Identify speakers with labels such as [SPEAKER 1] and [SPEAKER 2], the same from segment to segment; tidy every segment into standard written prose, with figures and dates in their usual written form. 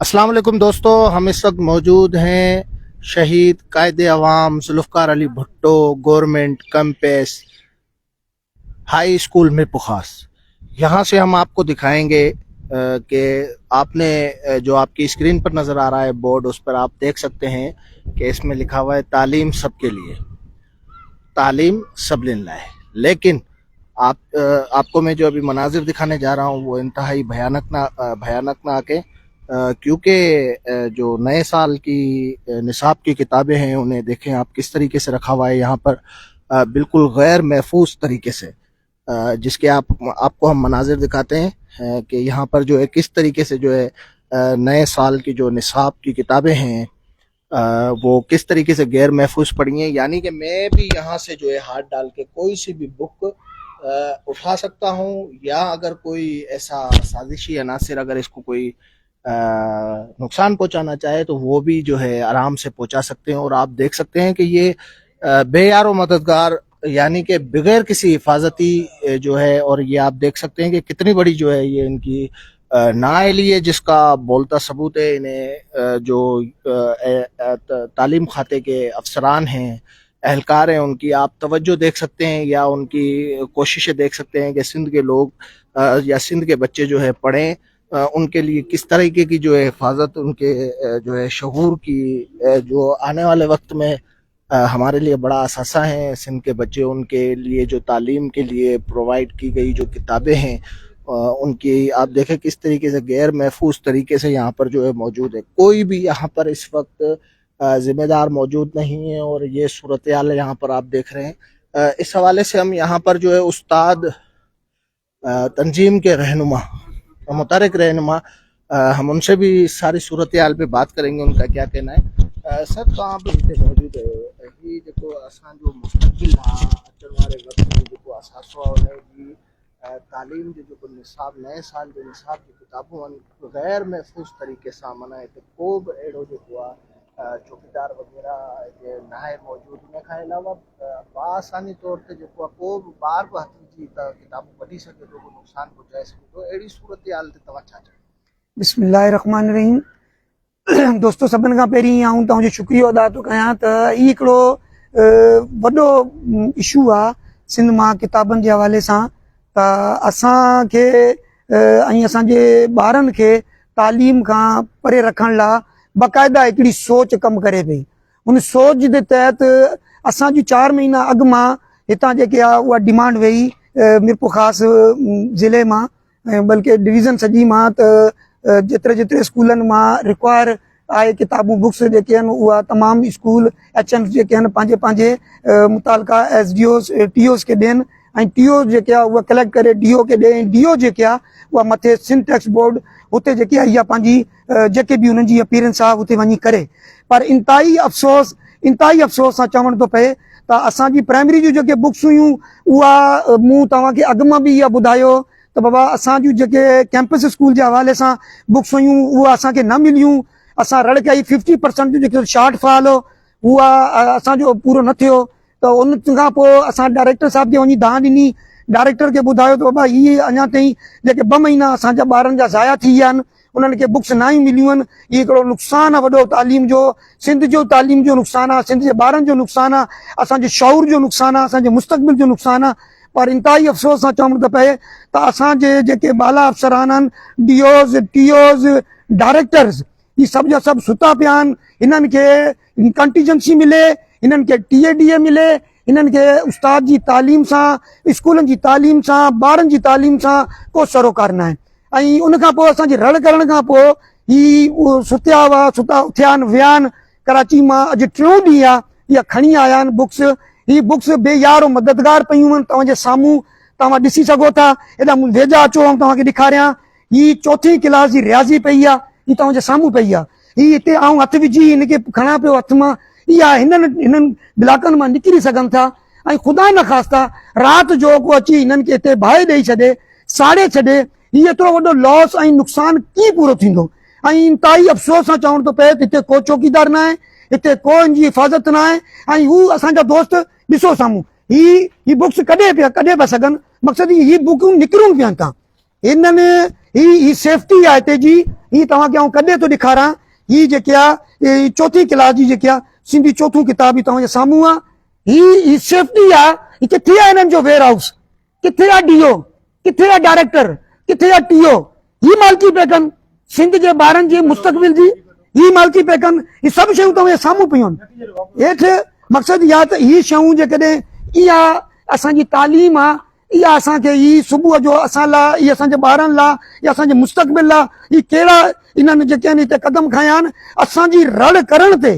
[SPEAKER 1] अस्सलाम वालेकुम दोस्तों, हम इस वक्त मौजूद हैं शहीद कायद अवाम Zulfiqar Ali Bhutto government campus high school में पुखास। यहाँ से हम आपको दिखाएंगे कि आपने जो आपकी स्क्रीन पर नज़र आ रहा है बोर्ड, उस पर आप देख सकते हैं कि इसमें लिखा हुआ है तालीम सबके लिए, तालीम सब लिल्लाह है। लेकिन आपको मैं जो अभी मनाजिर दिखाने जा रहा हूँ वो इंतहाई भयानक ना आके, क्योंकि जो नए साल की निसाब की किताबें हैं उन्हें देखें आप किस तरीके से रखा हुआ है यहाँ पर, बिल्कुल गैर महफूज तरीके से, जिसके आपको हम मनाजिर दिखाते हैं कि यहाँ पर जो है किस तरीके से जो है नए साल की जो निसाब की किताबें हैं वो किस तरीके से गैर महफूज पड़ी हैं। यानी कि मैं भी यहाँ से जो है हाथ डाल के कोई सी भी बुक उठा सकता हूँ, या अगर कोई ऐसा साजिशी अनासिर अगर इसको कोई नुकसान पहुंचाना चाहे तो वो भी जो है आराम से पहुंचा सकते हैं। और आप देख सकते हैं कि ये बेयारो मददगार, यानी कि बगैर किसी हिफाजती जो है, और ये आप देख सकते हैं कि कितनी बड़ी जो है ये इनकी नाअहली है, जिसका बोलता सबूत है। इन्हें जो तालीम खाते के अफसरान हैं, एहलकार हैं, उनकी आप तवज्जो देख सकते हैं या उनकी कोशिशें देख सकते हैं कि सिंध के लोग या सिंध के बच्चे जो है पढ़ें, उनके लिए किस तरीके की जो है हिफाजत, उनके जो है शऊर की जो आने वाले वक्त में हमारे लिए बड़ा असासा है। सिंध के बच्चे, उनके लिए जो तालीम के लिए प्रोवाइड की गई जो किताबें हैं उनकी आप देखें किस तरीके से गैर महफूज तरीके से यहाँ पर जो है मौजूद है। कोई भी यहाँ पर इस वक्त जिम्मेदार मौजूद नहीं है, और ये सूरत हाल यहाँ पर आप देख रहे हैं। इस हवाले से हम यहाँ पर जो है उस्ताद तंजीम के रहनुमा, मुतारिक रहनुमा, हम उनसे भी सारी सूरत हाल पे बात करेंगे, उनका क्या कहना है। सर, तो आप इनसे मौजूद है ही जेको असां जो मुस्तक़बिल आहे, अचण वारे वक़्त में जेको असासो आहे उन जी तालीम जो जेको निसाब, नए साल जो निसाब जी किताबूं आहिनि गैर महफूज तरीक़े सां, माना हिते को बि अहिड़ो जेको आहे चौकीदार वग़ैरह जे न आहे मौजूद। उन खां अलावा बाआसानी तौर ते जेको आहे को बि ॿार बि हथ विझी त किताबूं कढी सघे थो, को नुक़सानु पहुचाए सघे थो। अहिड़ी सूरत हाल ते तव्हां छा चओ?
[SPEAKER 2] बिस्मिल्लाहिर्रहमानिर्रहीम। दोस्तों, सभिनि खां पहिरीं आऊं तव्हांजो शुक्रिया अदा थो कयां त ई हिकिड़ो वॾो इशू आहे सिंध मां किताबनि जे हवाले सां, त असांखे ऐं असांजे ॿारनि खे तालीम खां परे रखण लाइ बाक़ाइदा हिकिड़ी सोच कमु करे पई। उन सोच जे तहत असांजी 4 महीना अॻु मां हितां जेके आहे उहा डिमांड वेई मीरपुर ख़ासि ज़िले मां, बल्कि डिवीज़न सॼी मां, त जेतिरे स्कूलनि मां रिक्वायर आहे किताबूं, बुक्स जेके आहिनि उहा तमामु स्कूल HMs जेके आहिनि पंहिंजे मुतालिका SDOs TOs खे ॾियनि, ऐं TOs जेके आहे उहा कलेक्ट करे DO खे ॾे, ऐं DO जेके आहे उहा मथे सिंध टेक्स्ट बोर्ड हुते जेके आहे इहा पंहिंजी जेके बि हुननि जी अपीरेंस आहे हुते वञी करे। पर इंतहाई अफ़सोस सां चवणु थो पए त असांजी प्राइमरी जूं जेके बुक्स हुयूं उहा मूं तव्हांखे अॻु मां बि इहा ॿुधायो त बाबा असां जूं जेके कैंपस स्कूल जे हवाले सां बुक्स हुयूं उहा असांखे न मिलियूं। असां रड़ कई 50% जो जेको शॉर्ट फॉल हो उहा असांजो पूरो न थियो। त उन खां पोइ असां डायरेक्टर साहिब खे वञी दांह ॾिनी, डायरेक्टर खे ॿुधायो त बाबा हीअ अञा ताईं जेके 2 महीना असांजा ॿारनि जा ज़ाया थी विया आहिनि, उन्हनि खे बुक्स न ई मिलियूं आहिनि। इहो हिकिड़ो नुक़सानु आहे वॾो तालीम जो, सिंध जो तालीम जो नुक़सानु आहे, सिंध जे ॿारनि जो नुक़सानु आहे, असांजे शऊर जो नुक़सानु आहे, असांजे मुस्तक़बिल जो नुक़सानु आहे। पर इंतहाई अफ़सोस सां चवणु थो पए त असांजे जेके बाला अफ़सरान आहिनि, DOs TOs डायरेक्टर्स, इहे सभु जा सभु सुता पिया आहिनि। हिननि खे कंटीजेंसी मिले, हिननि खे TADA मिले, हिननि खे उस्ताद जी तालीम सां, स्कूलनि जी तालीम सां, ॿारनि जी तालीम सां को सरोकार न आहे। ऐं उन खां पोइ असांजे रड़ करण खां पोइ ही सुता उथिया आहिनि, विया आहिनि कराची मां। अॼु 3 ॾींहं आहे इहा खणी आया आहिनि बुक्स। ही बुक्स बेयारो मददगार पयूं आहिनि, तव्हांजे साम्हूं तव्हां ॾिसी सघो था। हेॾा मूं वेझा अचो ऐं तव्हांखे ॾेखारियां। ही 4हीं क्लास जी रियाज़ी पई आहे, ही तव्हांजे साम्हूं पई आहे। ही हिते आऊं हथु विझी हिनखे खणा पियो हथ मां, इहा हिननि ब्लाकनि मां निकिरी सघनि था। ऐं ख़ुदा न ख़ास्ता राति जो को अची हिननि खे हिते बाहि ॾेई छॾे, साड़े छॾे, हीउ एतिरो वॾो लॉस ऐं नुक़सानु कीअं पूरो थींदो। ऐं इंतहाई अफ़सोस सां चवणु थो पए त हिते को चौकीदार न आहे, हिते को हिन जी हिफ़ाज़त न आहे। ऐं हू असांजा दोस्त ॾिसो साम्हूं ही बुक्स कढे पिया सघनि, मक़सदु ही बुकूं निकिरूं पिया था। हिननि ही सेफ्टी आहे हिते जी। ही तव्हांखे आउं कॾहिं थो ॾेखारां, ही जेके आहे चौथी क्लास जी जेके आहे सिंधी चौथों किताब ही तव्हांजे साम्हूं आहे। ही सेफ्टी आहे। ही किथे आहे हिननि जो वेयर हाउस, किथे आहे डीओ, किथे आहे डायरेक्टर, किथे आहे टीओ? ही मालिकी पिया कनि सिंध जे ॿारनि जी मुस्तक़बिल जी, ही मालिकी पिया कनि। ही सभु शयूं तव्हांजे साम्हूं पियूं आहिनि। हेठि मक़सदु इहा त ही शयूं जेकॾहिं इहा असांजी तालीम आहे, इहा असांखे ही सुबुह जो असां लाइ, इहा असांजे ॿारनि लाइ, इहा असांजे मुस्तक़बिल लाइ, ही कहिड़ा इन्हनि जेके आहिनि हिते क़दम खयां आहिनि असांजी रड़ करण ते,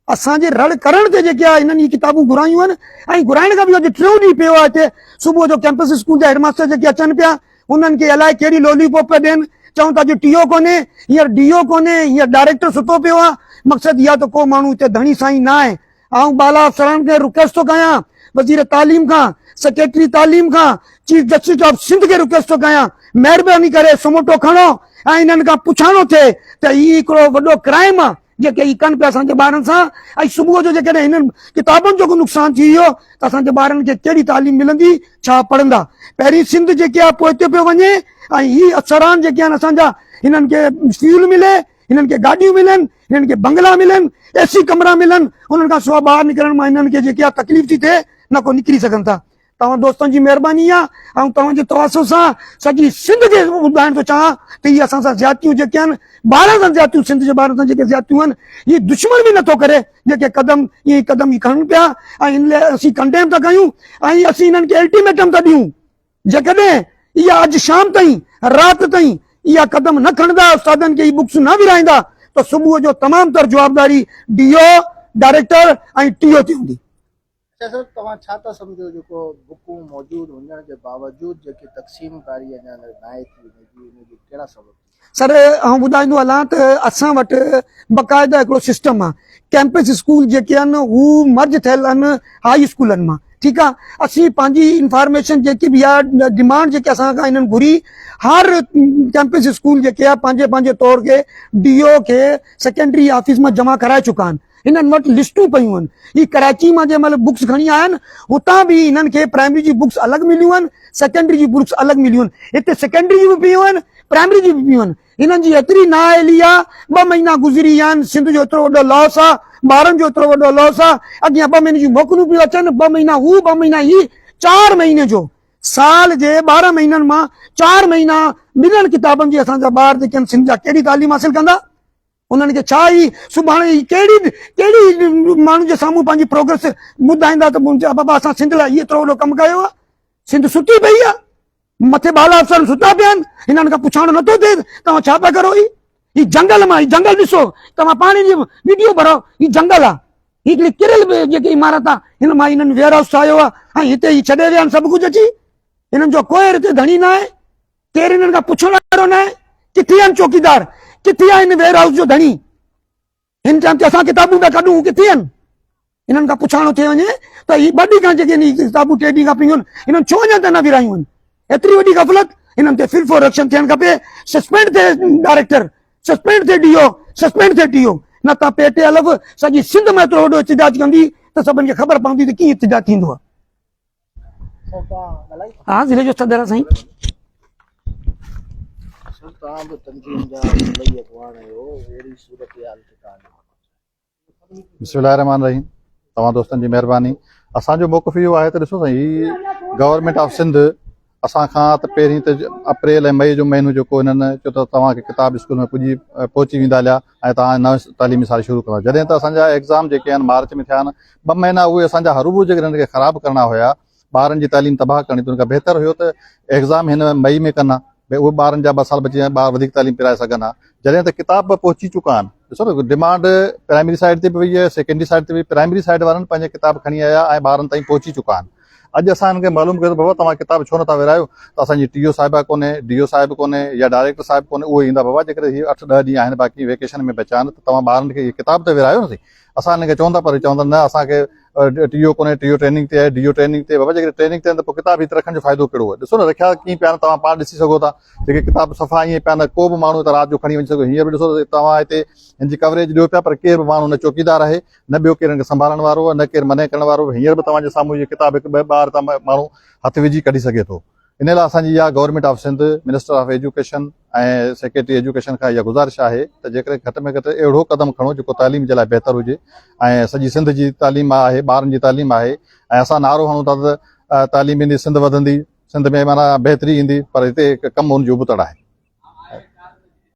[SPEAKER 2] असांजे रड़ करण ते जेके आहे हिननि ही किताबूं घुरायूं आहिनि। ऐं घुराइण खां बि अॼु टियों ॾींहुं पियो आहे हिते। सुबुह जो कैंपस स्कूल जा हेडमास्टर जेके अचनि पिया उन्हनि खे अलाए कहिड़ी लॉलीपॉप पिया ॾियनि, चवनि था अॼु टीओ कोन्हे, हींअर डीओ कोन्हे, हींअर डायरेक्टर सुतो पियो आहे। मक़सदु इहा त को माण्हू हिते धणी साईं न आहे। ऐं बाला अफ़सरनि खे रिक्वेस्ट थो कयां, वज़ीर तालीम खां, सेक्रेटरी तालीम खां, चीफ जस्टिस ऑफ सिंध खे रिक्वेस्ट थो कयां, महिरबानी करे सुमोटो खणो ऐं हिननि खां पुछाणो थिए त ही हिकिड़ो वॾो क्राइम आहे जेके ही कनि पिया असांजे ॿारनि सां। ऐं सुबुह जो जेकॾहिं हिननि किताबुनि जो को नुक़सानु थी वियो त असांजे ॿारनि खे कहिड़ी तालीम मिलंदी, छा पढ़ंदा? पहिरीं सिंध जेके आहे पोइ हिते पियो वञे ऐं ही अफ़सरान जेके आहिनि असांजा, हिननि खे फ्यूल मिले, हिननि खे गाॾियूं मिलनि, हिननि खे बंगला मिलनि, एसी कमरा मिलनि, उन्हनि खां सवाइ ॿाहिरि निकिरण मां हिननि खे जेके आहे तकलीफ़ थी थिए, न को निकिरी सघनि था। तव्हां दोस्तनि जी महिरबानी आहे ऐं तव्हांजे तवसु सां सॼी सिंध खे ॿुधाइण थो चाहियां त इहे असां सां ज़्यादतियूं जेके आहिनि, ॿारनि सां ज़्यादतियूं, सिंध जे ॿारनि सां जेके ज़्यादतियूं आहिनि, इहे दुश्मन बि नथो करे जेके क़दम इहे क़दम ई खणनि पिया। ऐं हिन लाइ असीं कंडेम था कयूं ऐं असीं हिननि खे अल्टीमेटम था ॾियूं, जेकॾहिं इहा अॼु शाम ताईं, राति ताईं इहा क़दम न खणंदा, उस्तादनि खे बुक्स न विराईंदा त सुबुह जो तमामु तर जवाबदारी डीओ, डायरेक्टर ऐं टीओ ते हूंदी।
[SPEAKER 1] अच्छा सर, तव्हां छा था सम्झो जेको बुकूं मौजूदु हुजण जे बावजूदु जेके तक़सीमकारी अञा नाहे थी उनजी कहिड़ा सबब?
[SPEAKER 2] सर आउं ॿुधाईंदो हलां त असां वटि बक़ाइदा हिकिड़ो सिस्टम आहे। कैंपस स्कूल जेके आहिनि हू मर्ज थियल आहिनि हाई स्कूलनि मां, ठीकु आहे। असीं पंहिंजी इंफॉर्मेशन जेकी बि आहे, डिमांड जेके असां खां हिननि घुरी, हर कैंपस स्कूल जेके आहे पंहिंजे पंहिंजे तौर खे डीओ खे सेकेंडरी ऑफिस मां जमा कराए चुका आहिनि। हिननि वटि लिस्टूं पयूं आहिनि। ही कराची मां जंहिं महिल बुक्स खणी आया आहिनि हुतां बि हिननि खे प्राइमरी जी बुक्स अलॻि मिलियूं आहिनि, सेकेंडरी जी बुक्स अलॻि मिलियूं आहिनि। हिते सेकेंडरी जी बि पियूं आहिनि, प्राइमरी जी बि पियूं आहिनि। हिननि जी एतिरी नाअहली आहे, 2 महीना गुज़री विया आहिनि, सिंध जो एतिरो वॾो लॉस आहे, ॿारनि जो एतिरो वॾो लॉस आहे। अॻियां 2 महीने जी मोकलूं पियूं अचनि, 2 महीना हू 2 महीना ही, 4 महीने जो साल जे 12 महीननि मां 4 महीना ॿिन्हिनि किताबनि जी असांजा ॿार जेके आहिनि सिंध जा कहिड़ी तालीम हासिल कंदा? उन्हनि खे छा ई सुभाणे कहिड़ी माण्हू जे साम्हूं पंहिंजी प्रोग्रेस ॿुधाईंदा त बाबा असां सिंध लाइ इहो एतिरो वॾो कमु कयो आहे? सिंध सुती पई आहे, मथे बाला अफ़सर सुता पिया आहिनि, हिननि खां पुछाणो नथो थिए तव्हां छा पिया करो? ही जंगल मां, ही जंगल ॾिसो, तव्हां पाणी जी वीडियो भरो, ही जंगल आहे, ही हिकिड़ी किरियल जेकी इमारत आहे, हिन मां हिननि वेयर हाउस ठाहियो आहे ऐं हिते ही छॾे विया आहिनि सभु कुझु अची। हिननि जो कोई हिते धणी न आहे, केरु हिननि खां पुछण वारो न आहे। किथे आहिनि चौकीदार, किथे आहे हिन वेयर हाउस जो धणी? हिन टाइम ते असां किताबूं पिया कढूं, किथे आहिनि? हिननि खां पुछाणो थी वञे त ही 2 ॾींहं खां जेके किताबूं 3 ॾींहं खां पियूं आहिनि, हिननि छो अञा त न विरायूं आहिनि? एतिरी वॾी गफ़लत। हिननि ते फिल फॉर एक्शन थियणु खपे। सस्पेंड थिए डायरेक्टर, सस्पेंड थिए डीओ, सस्पेंड थिए टीओ, न त पेटे अलॻि सॼी सिंध में एतिरो वॾो इतिजाज कंदी त सभिनि खे ख़बर पवंदी त कीअं इतिजाज थींदो आहे। हा, ज़िले जो सदर आहे साईं।
[SPEAKER 3] बिस्मिल्लाहिर्रहमानिर्रहीम। तव्हां दोस्तनि जी महिरबानी। असांजो मौक़िफ़ इहो आहे त ॾिसो साईं, ही गवर्नमेंट ऑफ सिंध असां खां त पहिरीं त अप्रैल ऐं मई जो महीनो जेको हिननि चयो त तव्हांखे किताब स्कूल में पहुची वेंदा हलिया ऐं तव्हां नओं तालीमी साल शुरू कंदा। जॾहिं त असांजा एग्ज़ाम जेके आहिनि मार्च में थिया आहिनि, 2 महीना उहे असांजा हरूभरू जेके हिननि खे ख़राबु करणा हुया, ॿारनि जी तालीम तबाह करणी, त उनखां बहितर हुयो त एग्ज़ाम हिन मई में कनि, भई उहे ॿारनि जा 2 साल बची विया, ॿार वधीक तालीम पिराए सघनि हा। जॾहिं त किताब पहुची चुका आहिनि, ॾिसो न, डिमांड प्राइमरी साइड ते बि वई आहे, सेकेंडरी साइड ते बि। प्राइमरी साइड वारनि पंहिंजे किताब खणी आया ऐं ॿारनि ताईं पहुची चुका आहिनि। अॼु असां हिनखे मालूम कयो त बाबा तव्हां किताब छो नथा विरायो? त असांजी टीओ साहिबा कोन्हे, डीओ साहिबु कोन्हे या डायरेक्टर साहिबु कोन्हे, उहे ईंदा बाबा जेकॾहिं हीअ 8-10 ॾींहं आहिनि बाक़ी वेकेशन में बचा आहिनि, त तव्हां ॿारनि खे किताब त विरायो न। असां हिनखे चवंदा, पर चवंदा न असांखे टीओ कोन्हे, टीओ ट्रेनिंग ते आहे, डीओ ट्रेनिंग ते। बाबा जेकॾहिं ट्रेनिंग ते आहिनि त पोइ किताब हिते रखण जो फ़ाइदो कहिड़ो आहे? ॾिसो न, रखिया कीअं पिया आहिनि, तव्हां पाण ॾिसी सघो था। जेके किताब सफ़ा ईअं पिया आहिनि, को बि माण्हू त राति जो खणी वञी सघो। हीअं बि ॾिसो तव्हां हिते हिनजी कवरेज ॾियो पिया, पर केरु बि माण्हू न चौकीदार आहे, न ॿियो केरु हिनखे संभालण वारो आहे, न केरु मने करण वारो। हींअर बि तव्हांजे साम्हूं हीअ किताब 1-2 ॿार माण्हू हथु विझी कढी सघे थो। इन लाइ असांजी इहा government of Sindh minister of education ऐं सेक्रेटरी एजुकेशन खां इहा गुज़ारिश आहे त जेकॾहिं घटि में घटि अहिड़ो क़दम खणो जेको तालीम जे लाइ बहितर हुजे ऐं सॼी सिंध जी तालीम आहे, ॿारनि जी तालीम आहे ऐं असां नारो हणूं था त तालीम ईंदी, सिंध वधंदी, सिंध में माना बहितरी ईंदी, पर हिते कमु हुनजो उबतड़ आहे।